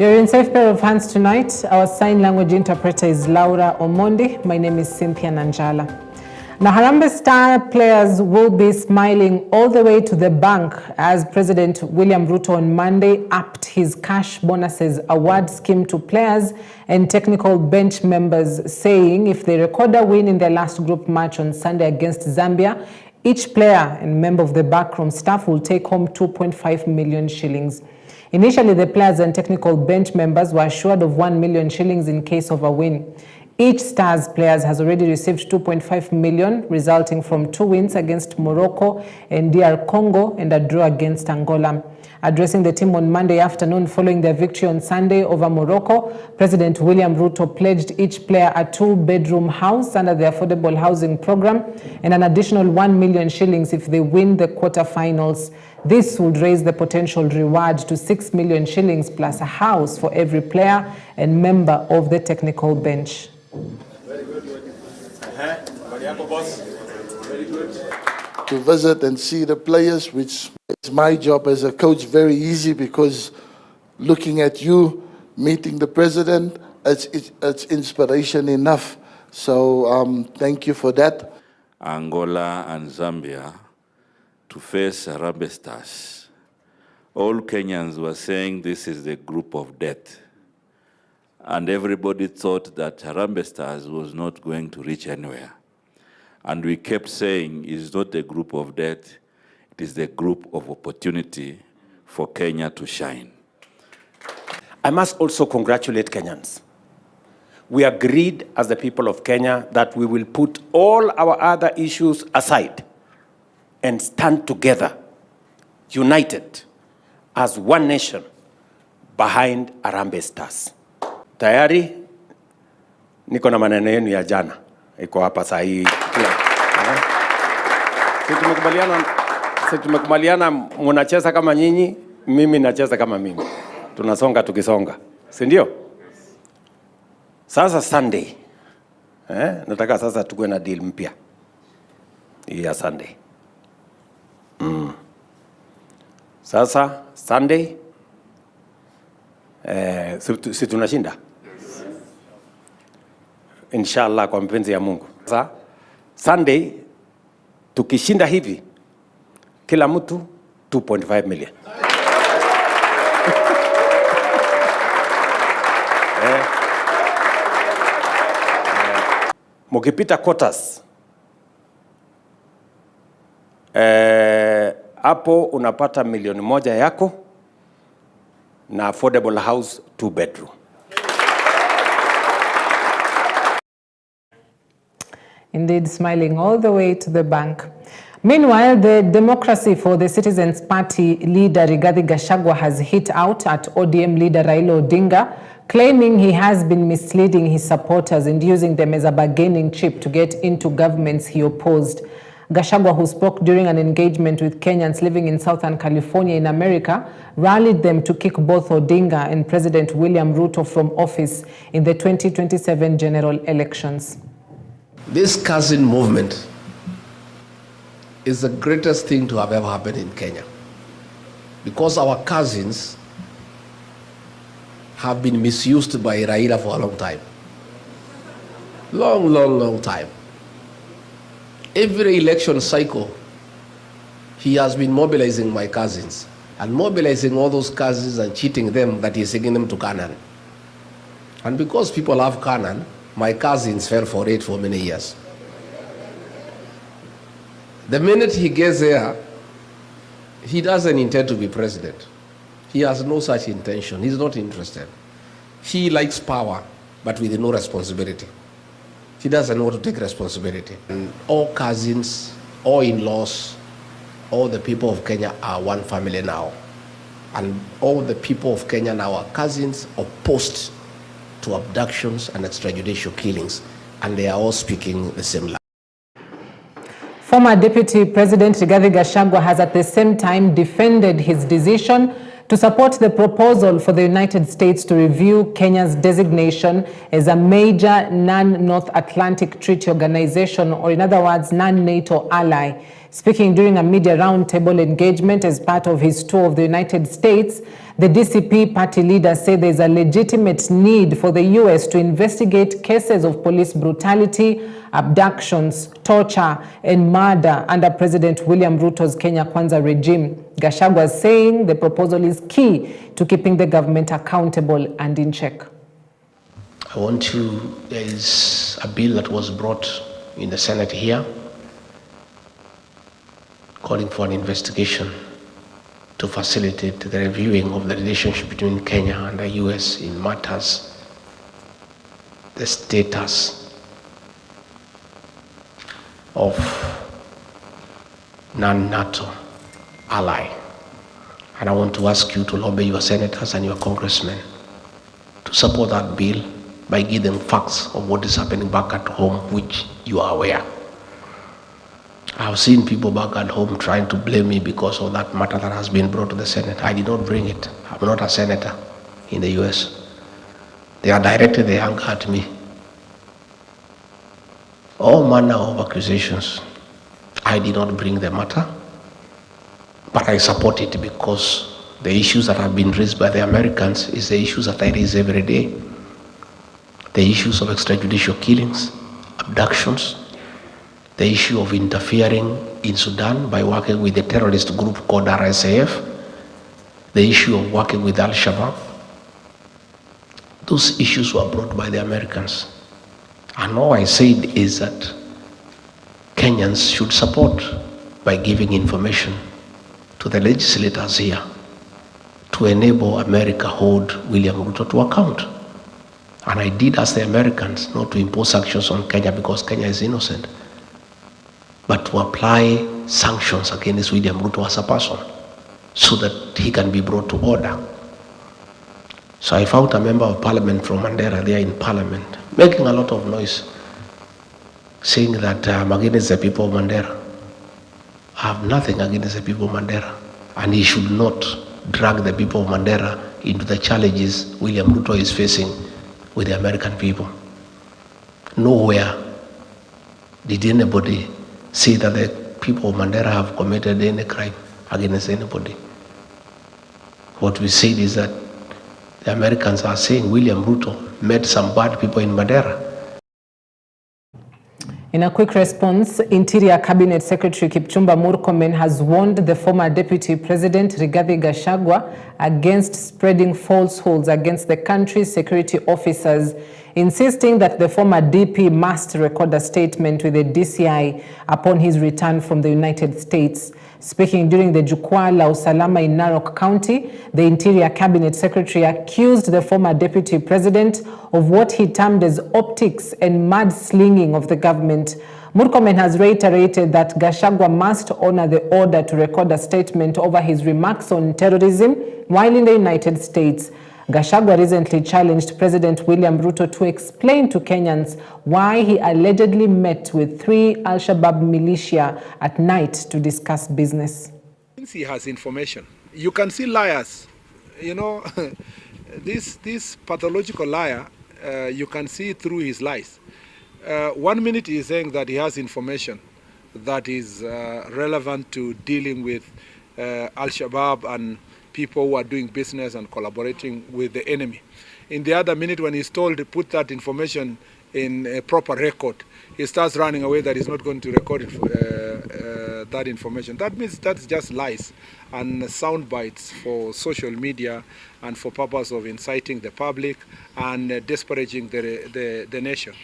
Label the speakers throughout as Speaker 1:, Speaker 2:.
Speaker 1: You're in safe pair of hands tonight. Our sign language interpreter is Laura Omondi. My name is Cynthia Nanjala. Now, Harambee Star players will be smiling all the way to the bank as President William Ruto on Monday upped his cash bonuses award scheme to players and technical bench members, saying if they record a win in their last group match on Sunday against Zambia, each player and member of the backroom staff will take home 2.5 million shillings. Initially, the players and technical bench members were assured of 1 million shillings in case of a win. Each Stars players has already received 2.5 million, resulting from 2 wins against Morocco and DR Congo and a draw against Angola. Addressing the team on Monday afternoon following their victory on Sunday over Morocco, President William Ruto pledged each player a 2-bedroom house under the affordable housing program and an additional 1 million shillings if they win the quarterfinals. This would raise the potential reward to 6 million shillings plus a house for every player and member of the technical bench.
Speaker 2: Very good. Very good. To visit and see the players, which makes my job as a coach very easy, because looking at you, meeting the president, it's inspiration enough. So thank you for that.
Speaker 3: Angola and Zambia to face Harambee Stars. All Kenyans were saying this is the group of death. And everybody thought that Harambee Stars was not going to reach anywhere. And we kept saying it's not a group of death, it is the group of opportunity for Kenya to shine.
Speaker 4: I must also congratulate Kenyans. We agreed as the people of Kenya that we will put all our other issues aside and stand together, united, as one nation behind Harambee Stars. Tayari niko na maneno yenu ya jana iko hapa saa hii. Sisi tumekubaliana mnacheza kama nyinyi, mimi nacheza kama mimi. Tunasonga tukisonga. Si ndio? Sasa Sunday. Nataka sasa tukue na deal mpya. Hii ya Sunday. Sasa Sunday si tunashinda. Inshallah kwa mpenzi ya Mungu. Sasa Sunday tukishinda hivi kila mtu 2.5 million. Mukipita quarters hapo unapata 1 million yako na affordable house 2-bedroom.
Speaker 1: Indeed, smiling all the way to the bank. Meanwhile, the Democracy for the Citizens Party leader Rigathi Gachagua has hit out at ODM leader Raila Odinga, claiming he has been misleading his supporters and using them as a bargaining chip to get into governments he opposed. Gachagua, who spoke during an engagement with Kenyans living in Southern California in America, rallied them to kick both Odinga and President William Ruto from office in the 2027 general elections.
Speaker 5: This cousin movement is the greatest thing to have ever happened in Kenya, because our cousins have been misused by Raila for a long time. Long time. Every election cycle, he has been mobilizing my cousins and mobilizing all those cousins and cheating them that he's taking them to Canaan. And because people have Canaan, my cousins fell for it for many years. The minute he gets there, he doesn't intend to be president. He has no such intention. He's not interested. He likes power, but with no responsibility. He doesn't want to take responsibility. And all cousins, all in-laws, all the people of Kenya are one family now. And all the people of Kenya now are cousins opposed to abductions and extrajudicial killings. And they are all speaking the same language. Former
Speaker 1: Deputy President Rigathi Gachagua has at the same time defended his decision to support the proposal for the United States to review Kenya's designation as a major non-North Atlantic Treaty Organization, or in other words, non-NATO ally. Speaking during a media roundtable engagement as part of his tour of the United States, the DCP party leader said there is a legitimate need for the U.S. to investigate cases of police brutality, abductions, torture, and murder under President William Ruto's Kenya Kwanza regime. Gachagua is saying the proposal is key to keeping the government accountable and in check.
Speaker 5: There is a bill that was brought in the Senate here calling for an investigation to facilitate the reviewing of the relationship between Kenya and the US in matters, the status of non-NATO ally. And I want to ask you to lobby your senators and your congressmen to support that bill by giving them facts of what is happening back at home, which you are aware. I've seen people back at home trying to blame me because of that matter that has been brought to the Senate. I did not bring it. I'm not a senator in the US. They are directed their anger at me. All manner of accusations. I did not bring the matter, but I support it because the issues that have been raised by the Americans is the issues that I raise every day. The issues of extrajudicial killings, abductions, the issue of interfering in Sudan by working with a terrorist group called RSAF, the issue of working with Al-Shabaab. Those issues were brought by the Americans. And all I said is that Kenyans should support by giving information to the legislators here to enable America hold William Ruto to account. And I did ask the Americans not to impose sanctions on Kenya because Kenya is innocent, but to apply sanctions against William Ruto as a person so that he can be brought to order. So I found a member of parliament from Mandera there in parliament making a lot of noise, saying that I'm against the people of Mandera. I have nothing against the people of Mandera, and he should not drag the people of Mandera into the challenges William Ruto is facing with the American people. Nowhere did anybody say that the people of Mandera have committed any crime against anybody. What we said is that the Americans are saying William Ruto met some bad people in Mandera.
Speaker 1: In a quick response, Interior Cabinet Secretary Kipchumba Murkomen has warned the former Deputy President Rigathi Gachagua against spreading falsehoods against the country's security officers, insisting that the former DP must record a statement with the DCI upon his return from the United States. Speaking during the Jukwaa la Usalama in Narok County, the Interior Cabinet Secretary accused the former Deputy President of what he termed as optics and mudslinging of the government. Murkomen has reiterated that Gachagua must honor the order to record a statement over his remarks on terrorism while in the United States. Gachagua recently challenged President William Ruto to explain to Kenyans why he allegedly met with 3 Al-Shabaab militia at night to discuss business.
Speaker 6: Since he has information, you can see liars. You know, this pathological liar, you can see through his lies. 1 minute he is saying that he has information that is relevant to dealing with Al-Shabaab and people who are doing business and collaborating with the enemy. In the other minute, when he's told to put that information in a proper record, he starts running away that he's not going to record it, that information. That means that's just lies and sound bites for social media and for purpose of inciting the public and disparaging the nation.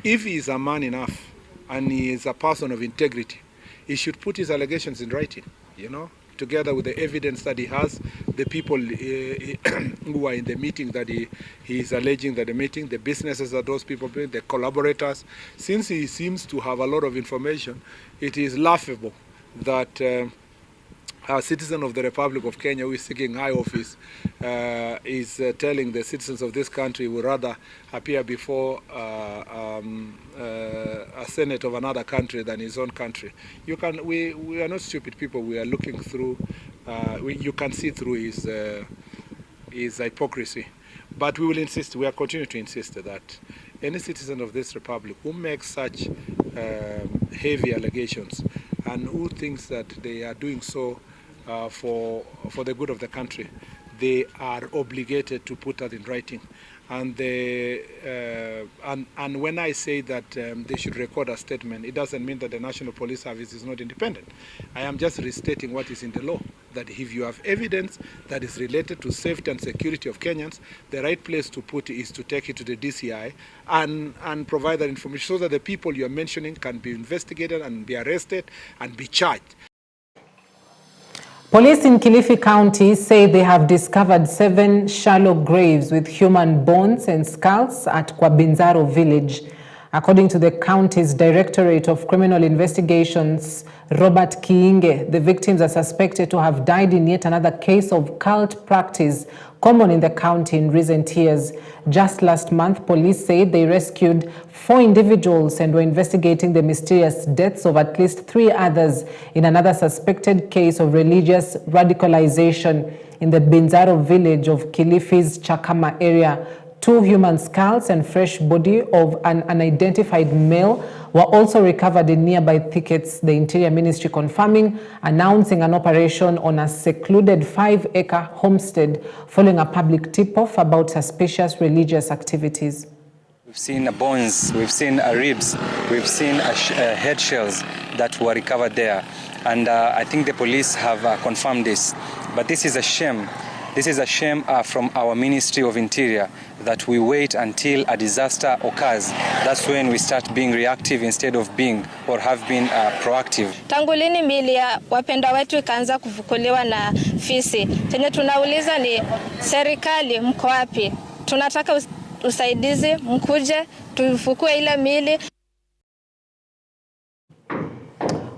Speaker 6: If he is a man enough and he is a person of integrity, he should put his allegations in writing, you know, together with the evidence that he has, the people who are in the meeting that he is alleging that the meeting, the businesses that those people bring, the collaborators. Since he seems to have a lot of information, it is laughable that a citizen of the Republic of Kenya who is seeking high office is telling the citizens of this country would rather appear before a senate of another country than his own country. We are not stupid people. We are looking through You can see through his hypocrisy. But we will insist, we are continuing to insist that any citizen of this republic who makes such heavy allegations and who thinks that they are doing so for the good of the country, they are obligated to put that in writing. And when I say that they should record a statement, it doesn't mean that the National Police Service is not independent. I am just restating what is in the law, that if you have evidence that is related to safety and security of Kenyans, the right place to put it is to take it to the DCI and provide that information so that the people you are mentioning can be investigated and be arrested and be charged.
Speaker 1: Police in Kilifi County say they have discovered 7 shallow graves with human bones and skulls at Kwabinzaro village. According to the county's Directorate of Criminal Investigations, Robert Kiinge, the victims are suspected to have died in yet another case of cult practice common in the county in recent years. Just last month, police said they rescued 4 individuals and were investigating the mysterious deaths of at least 3 others in another suspected case of religious radicalization in the Binzaro village of Kilifi's Chakama area. 2 human skulls and fresh body of an unidentified male were also recovered in nearby thickets, the Interior Ministry announcing an operation on a secluded 5-acre homestead following a public tip-off about suspicious religious activities.
Speaker 7: We've seen bones, we've seen ribs, we've seen head shells that were recovered there. And I think the police have confirmed this. But this is a shame. This is a shame from our Ministry of Interior that we wait until a disaster occurs. That's when we start being reactive instead of being or have been proactive.
Speaker 8: Tangu lini miili ya wapenda wetu ikaanza kufukuliwa na fisi? Chenye tunauliza ni serikali mko wapi? Tunataka usaidizi, mkuje tufukue ile miili.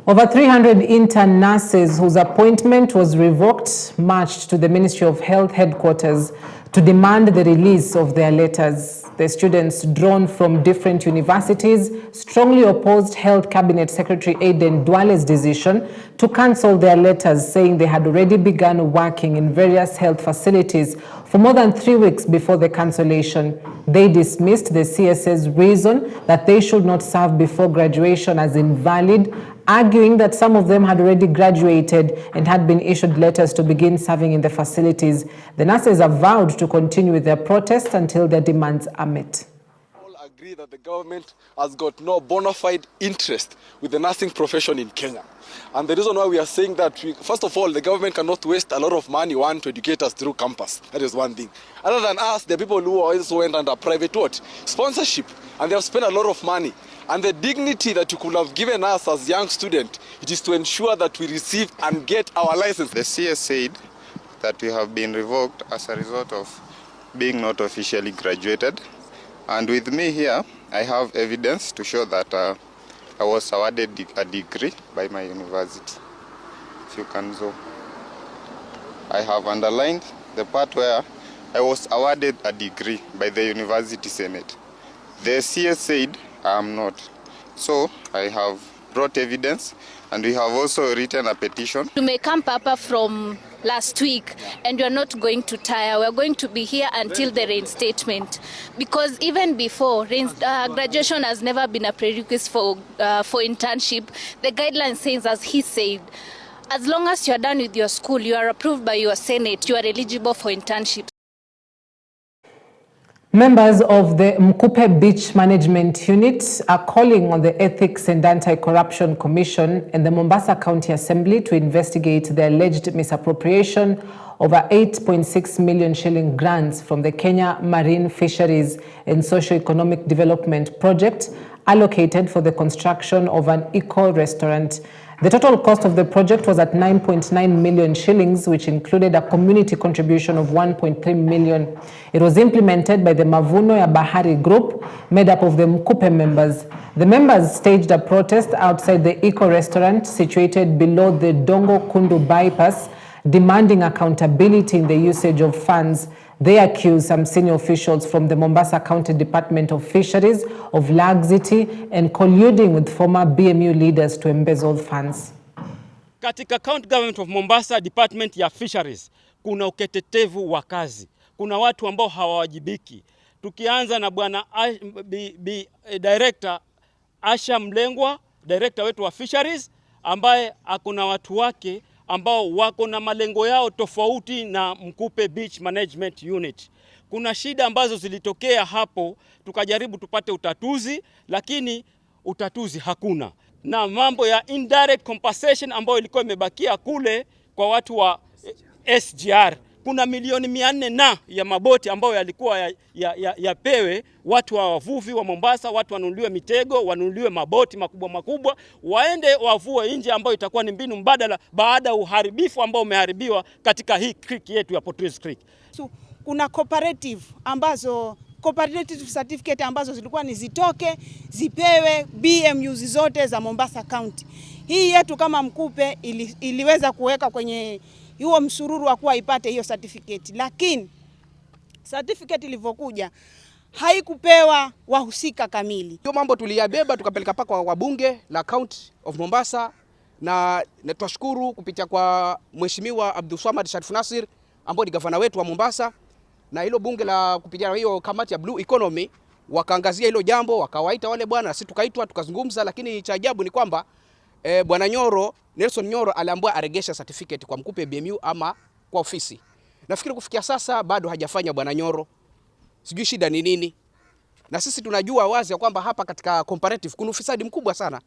Speaker 1: Over 300 intern nurses whose appointment was revoked marched to the Ministry of Health headquarters to demand the release of their letters. The students, drawn from different universities, strongly opposed Health Cabinet Secretary Aden Duale's decision to cancel their letters, saying they had already begun working in various health facilities for more than 3 weeks before the cancellation. They dismissed the CSA's reason that they should not serve before graduation as invalid, arguing that some of them had already graduated and had been issued letters to begin serving in the facilities. The nurses have vowed to continue with their protests until their demands are met.
Speaker 9: All agree that the government has got no bona fide interest with the nursing profession in Kenya. And the reason why we are saying that, first of all, the government cannot waste a lot of money, to educate us through campus. That is one thing. Other than us, the people who also went under private sponsorship, and they have spent a lot of money. And the dignity that you could have given us as young students, it is to ensure that we receive and get our license.
Speaker 10: The CS said that we have been revoked as a result of being not officially graduated. And with me here, I have evidence to show that I was awarded a degree by my university. If you can zoom. I have underlined the part where I was awarded a degree by the University Senate. The CS said I am not. So I have brought evidence, and we have also written a petition.
Speaker 11: You may come Papa from last week, and we are not going to tire. We are going to be here until the reinstatement, because even before graduation has never been a prerequisite for internship. The guideline says, as he said, as long as you are done with your school, you are approved by your Senate, you are eligible for internship.
Speaker 1: Members of the Mkupe Beach Management Unit are calling on the Ethics and Anti-Corruption Commission and the Mombasa County Assembly to investigate the alleged misappropriation of a 8.6 million shilling grants from the Kenya Marine Fisheries and Socio-Economic Development Project allocated for the construction of an eco-restaurant. The total cost of the project was at 9.9 million shillings, which included a community contribution of 1.3 million. It was implemented by the Mavuno ya Bahari group, made up of the Mkupe members. The members staged a protest outside the eco-restaurant situated below the Dongo Kundu bypass, demanding accountability in the usage of funds. They accuse some senior officials from the Mombasa County Department of Fisheries of laxity and colluding with former BMU leaders to embezzle funds.
Speaker 12: katika County Government of Mombasa Department ya Fisheries kuna uketetevu wa kazi. Kuna watu ambao hawawajibiki. Tukianza na bwana Director Asha Mlengwa, director wetu wa Fisheries, ambaye akuna watu wake ambao wako na malengo yao tofauti na Mkupe Beach Management Unit. Kuna shida ambazo zilitokea hapo, tukajaribu tupate utatuzi, lakini utatuzi hakuna. Na mambo ya indirect compensation ambayo ilikuwa imebakia kule kwa watu wa SGR. Kuna milioni 400 na ya maboti ambayo yalikuwa yapewe watu wa wavuvi wa Mombasa, watu wanunuliwe mitego, wanunuliwe maboti makubwa makubwa, waende wavue nje, ambayo itakuwa ni mbinu mbadala baada ya uharibifu ambao umeharibiwa katika hii creek yetu ya Portruis Creek.
Speaker 13: Kuna cooperative certificate ambazo zilikuwa ni zitoke zipewe BMUs zote za Mombasa County. Hii yetu kama Mkupe iliweza kuweka kwenye huo msururu wa kuwa ipate hiyo certificate, lakini certificate ilivyokuja haikupewa wahusika kamili.
Speaker 14: Hiyo mambo tuliyabeba tukapeleka paka wa bunge la County of Mombasa, na tunashukuru kupitia kwa Mheshimiwa Abdulswamad Sharif Nasir ambaye ni gavana wetu wa Mombasa, na hilo bunge la kupitia hiyo kamati ya Blue Economy wakaangazia hilo jambo, wakawaita wale bwana, sisi tukaitwa tukazungumza. Lakini cha ajabu ni kwamba bwana Nelson Nyoro aliambiwa aregesha certificate kwa Mkupe BMU ama kwa ofisi. Nafikiri kufikia sasa bado hajafanya bwana Nyoro. Sijui shida ni nini. Na sisi tunajua wazi ya kwamba hapa katika comparative kuna ufisadi mkubwa sana.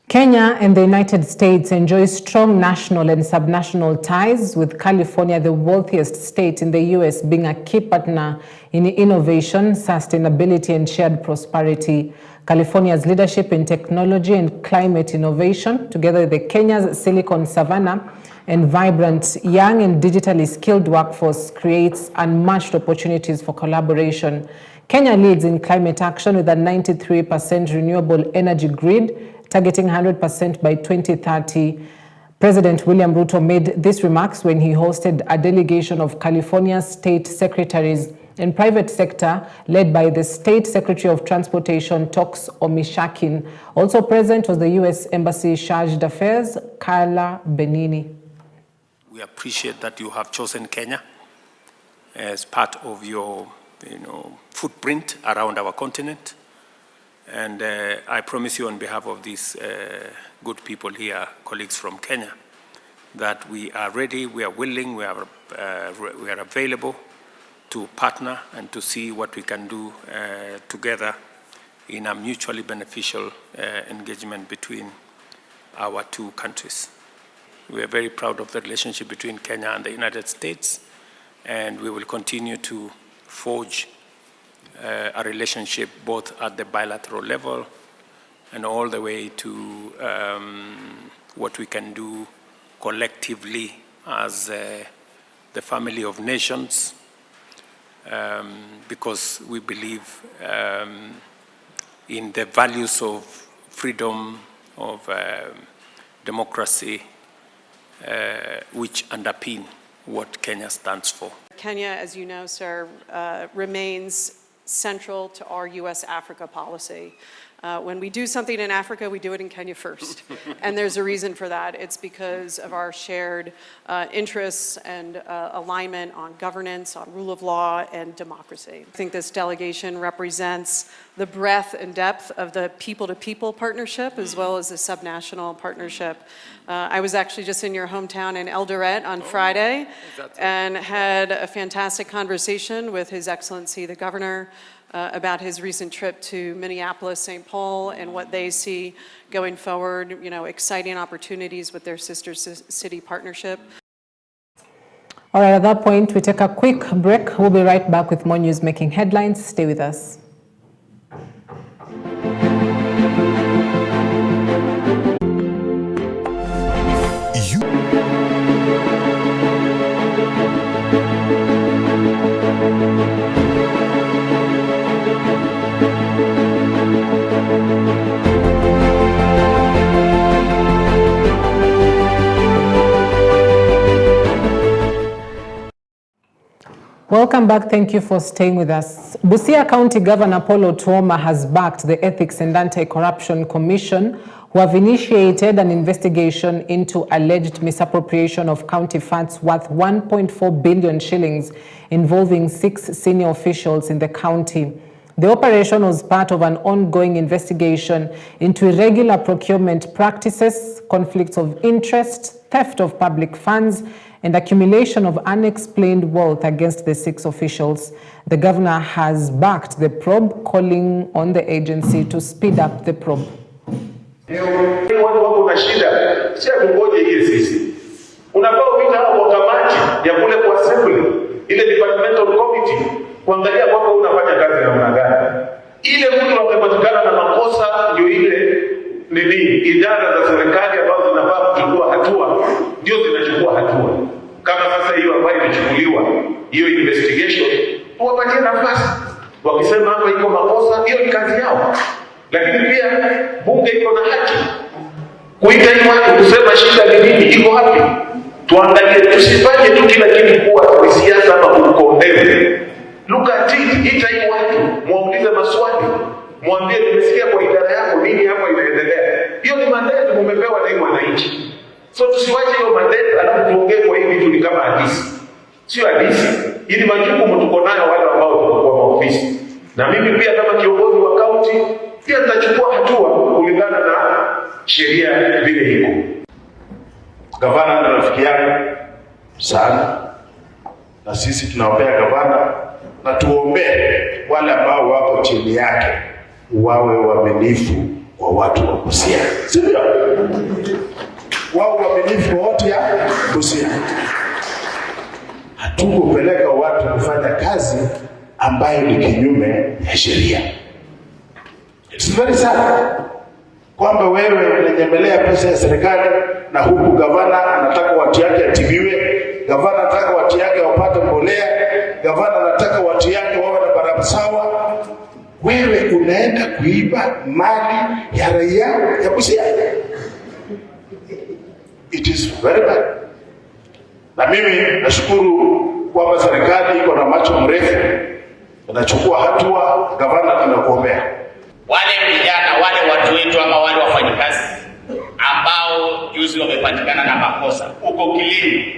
Speaker 1: Kenya and the United States enjoy strong national and subnational ties, with California, the wealthiest state in the US, being a key partner in innovation, sustainability and shared prosperity. California's leadership in technology and climate innovation, together with Kenya's Silicon Savannah and vibrant young and digitally skilled workforce, creates unmatched opportunities for collaboration. Kenya leads in climate action with a 93% renewable energy grid, targeting 100% by 2030. President William Ruto made these remarks when he hosted a delegation of California state secretaries and private sector led by the State Secretary of Transportation, Tox Omishakin. Also present was the U.S. Embassy Charge d'Affaires, Carla Benini.
Speaker 4: We appreciate that you have chosen Kenya as part of your footprint around our continent. And I promise you on behalf of these good people here, colleagues from Kenya, that we are ready, we are willing, we are available to partner and to see what we can do together in a mutually beneficial engagement between our two countries. We are very proud of the relationship between Kenya and the United States, and we will continue to forge a relationship both at the bilateral level and all the way to what we can do collectively as the family of nations, because we believe in the values of freedom, of democracy, which underpin what Kenya stands for.
Speaker 15: Kenya, as you know, sir, remains central to our U.S.-Africa policy. When we do something in Africa, we do it in Kenya first. And there's a reason for that. It's because of our shared interests and alignment on governance, on rule of law, and democracy. I think this delegation represents the breadth and depth of the people-to-people partnership as well as the subnational partnership. I was actually just in your hometown in Eldoret on Friday and had a fantastic conversation with His Excellency the Governor about his recent trip to Minneapolis, St. Paul, and what they see going forward, exciting opportunities with their sister city partnership.
Speaker 1: All right, at that point, we take a quick break. We'll be right back with more news making headlines. Stay with us. Welcome back. Thank you for staying with us. Busia County Governor Paul Otuoma has backed the Ethics and Anti-Corruption Commission who have initiated an investigation into alleged misappropriation of county funds worth 1.4 billion shillings involving 6 senior officials in the county. The operation was part of an ongoing investigation into irregular procurement practices, conflicts of interest, theft of public funds, and accumulation of unexplained wealth against the 6 officials. The governor has backed the probe, calling on the agency to speed up the probe.
Speaker 16: Watu wako na shida, si kungoje hii sisi. Unafaa upita hapo kamati ya kule kwa assembly, ile departmental committee, kuangalia kwamba unafanya kazi namna gani. Ile mtu amepatikana na makosa ndio ile idara za serikali ambazo zinafaa kuchukua hatua, ndio zinachukua hatua. Kama sasa hiyo ambayo imechukuliwa, hiyo investigation, tuwapatie nafasi. Wakisema hapa iko makosa, hiyo ni kazi yao. Lakini pia bunge iko na haki kuita hii watu kusema shida ni nini, iko hapi. Tuangalie, tusifanye tu kila kitu kuwa ni siasa ama kukondeme. Look at it, ita hii watu, muulize maswali, mwambie nimesikia kwa idara yako nini hapa inaendelea. Hiyo ni mandate mumepewa na hii wananchi. So tusiwache hiyo mandate alafu tuongee kwa hii vitu ni kama hadithi. Sio hadithi. Ili majukumu tuko nayo wale ambao tuko kwa maofisi. Na mimi pia kama kiongozi wa kaunti pia nitachukua hatua kulingana na sheria vile iko. Gavana ni rafiki yangu sana, na sisi tunaombea gavana na tuombee wale ambao wako chini yake wawe waaminifu kwa watu wa Busia. Sivyo? Wao waaminifu kwa watu ya Busia. Hatukupeleka watu kufanya kazi ambayo ni kinyume ya sheria. It's very sad kwamba wewe unanyemelea pesa ya serikali na huku gavana anataka watu yake atibiwe, gavana anataka watu yake wapate mbolea, gavana anataka watu yake wawe na barabara sawa. Wewe unaenda kuiba mali ya raia ya Busia. It is very bad. Na mimi nashukuru kwamba serikali iko na macho mrefu, inachukua hatua. Gavana, tunakuombea
Speaker 17: wale vijana, wale watu wetu ama wale wafanyikazi ambao juzi wamepatikana na makosa uko kilini,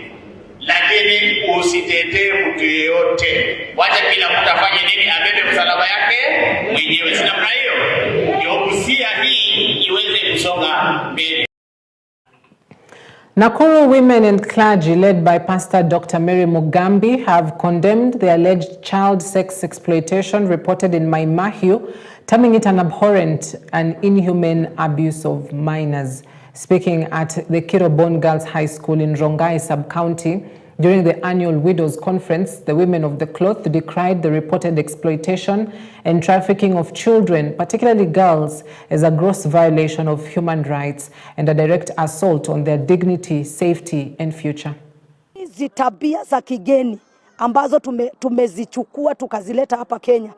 Speaker 17: lakini usitetee mtu yeyote. Wacha kila mtu afanye nini, abebe msalaba yake mwenyewe. Si namna hiyo ndio Busia hii iweze kusonga mbele.
Speaker 1: Nakuru women and clergy led by Pastor Dr. Mary Mugambi have condemned the alleged child sex exploitation reported in Maimahiu, terming it an abhorrent and inhumane abuse of minors. Speaking at the Kirobon Girls High School in Rongai sub-county during the annual Widows Conference, the women of the cloth decried the reported exploitation and trafficking of children, particularly girls, as a gross violation of human rights and a direct assault on their dignity, safety and future.
Speaker 18: Hizi tabia za kigeni ambazo tumezichukua tukazileta hapa Kenya,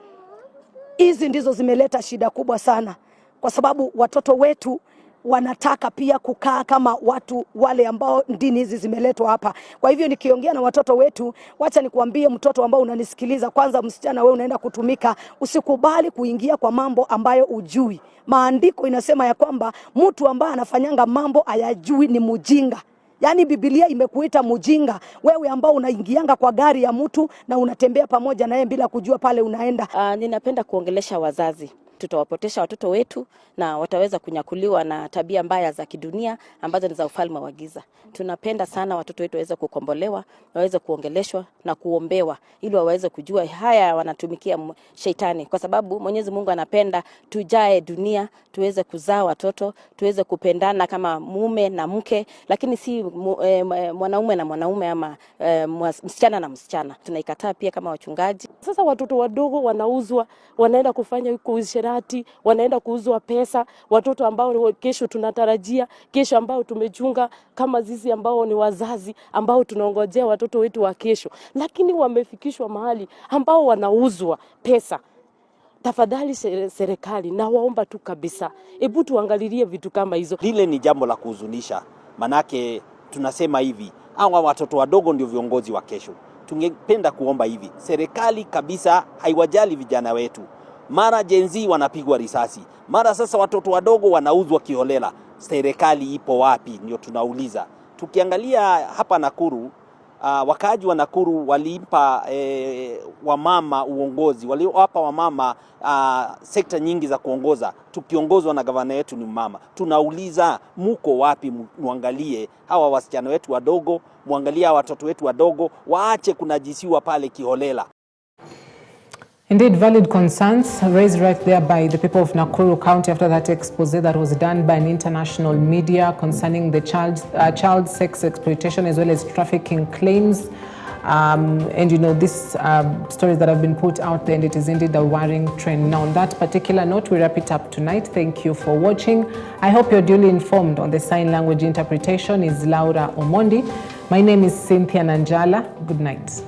Speaker 18: hizi ndizo zimeleta shida kubwa sana, kwa sababu watoto wetu wanataka pia kukaa kama watu wale ambao dini hizi zimeletwa hapa. Kwa hivyo nikiongea na watoto wetu, wacha nikuambie mtoto ambao unanisikiliza, kwanza msichana wewe unaenda kutumika, usikubali kuingia kwa mambo ambayo ujui. Maandiko inasema ya kwamba mtu ambaye anafanyanga mambo hayajui ni mjinga. Yaani Biblia imekuita mjinga wewe ambao unaingianga kwa gari ya mtu na unatembea pamoja na yeye bila kujua pale unaenda.
Speaker 19: Ninapenda kuongelesha wazazi. Tutawapotesha watoto wetu na wataweza kunyakuliwa na tabia mbaya za kidunia ambazo ni za ufalme wa giza. Tunapenda sana watoto wetu waweze kukombolewa, waweze kuongeleshwa na kuombewa ili waweze kujua haya wanatumikia shetani, kwa sababu Mwenyezi Mungu anapenda tujae dunia, tuweze kuzaa watoto, tuweze kupendana kama mume na mke, lakini si mwanaume na mwanaume ama msichana na msichana. Tunaikataa pia kama wachungaji.
Speaker 20: Sasa watoto wadogo wanauzwa, wanaenda kufanya usherati, wanaenda kuuzwa pesa. Watoto ambao kesho tunatarajia, kesho ambao tumechunga kama zizi ambao ni wazazi ambao tunaongojea watoto wetu wa kesho, lakini wamefikishwa mahali ambao wanauzwa pesa. Tafadhali serikali, na waomba tu kabisa, hebu tuangalilie vitu kama hizo.
Speaker 21: Lile ni jambo la kuhuzunisha, manake tunasema hivi, hawa watoto wadogo ndio viongozi wa kesho. Tungependa kuomba hivi, serikali kabisa haiwajali vijana wetu. mara Gen Z wanapigwa risasi, mara sasa watoto wadogo wanauzwa kiholela. Serikali ipo wapi? Ndio tunauliza. Tukiangalia hapa Nakuru, wakaaji wa Nakuru walimpa wamama uongozi, waliwapa wamama sekta nyingi za kuongoza, tukiongozwa na gavana yetu ni mama. Tunauliza, muko wapi? Muangalie hawa wasichana wetu wadogo, muangalie watoto wetu wadogo, waache kunajisiwa pale kiholela.
Speaker 1: Indeed, valid concerns raised right there by the people of Nakuru County after that expose that was done by an international media concerning the child sex exploitation as well as trafficking claims. And you know, these stories that have been put out there, and it is indeed a worrying trend. Now, on that particular note, we wrap it up tonight. Thank you for watching. I hope you're duly informed on the sign language interpretation. Is Laura Omondi. My name is Cynthia Nanjala. Good night.